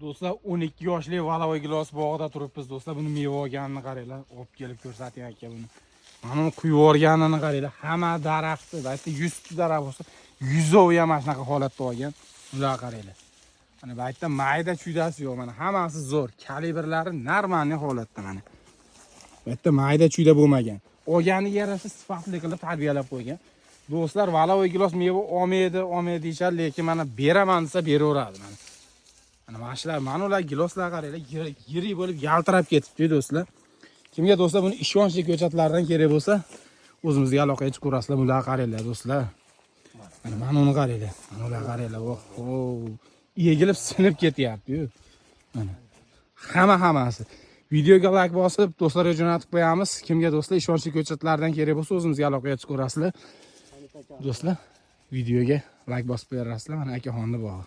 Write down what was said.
Do'stlar 12 yoshli Valovoy gilos bog'ida turibmiz do'stlar. Buni meva olganini qaranglar. Olib kelib ko'rsating aka buni. Mana quyib yuborganini qaranglar. Hamma daraxtni, balki 100 ta daraxt bo'lsa, 100 ham mana shunaqa holatda olgan. Ular qaranglar. Mana bu yerda mayda chuydasi yo'q, mana hammasi zo'r. Kalibrlari normalniy holatda mana. Bu yerda mayda chuyda bo'lmagan. Olganiga yarasha sifatli qilib tarbiyalab qo'ygan. Do'stlar, Valovoy gilos meva olmaydi deyishar, lekin mana beraman desa beraveradi mana. Mana shular, mana ular giloslar qaranglar, yirik bo'lib yaltirab ketibdi do'stlar. Kimga do'stlar buni ishonchli ko'chatlardan kerak bo'lsa, o'zimizga aloqaga chiqib ko'rasizlar. Bular qaranglar do'stlar. Mana uni qaranglar. Mana ular qaranglar. Egilib sinib ketyapti-yu. Mana. Hammasi. Videoga like bosib, do'stlarga jo'natib qo'yamiz. Kimga do'stlar ishonchli ko'chatlardan kerak bo'lsa, o'zimizga aloqaga chiqib ko'rasizlar. Do'stlar, videoga like bosib qo'yasizlar. Mana akaxonni bog'i.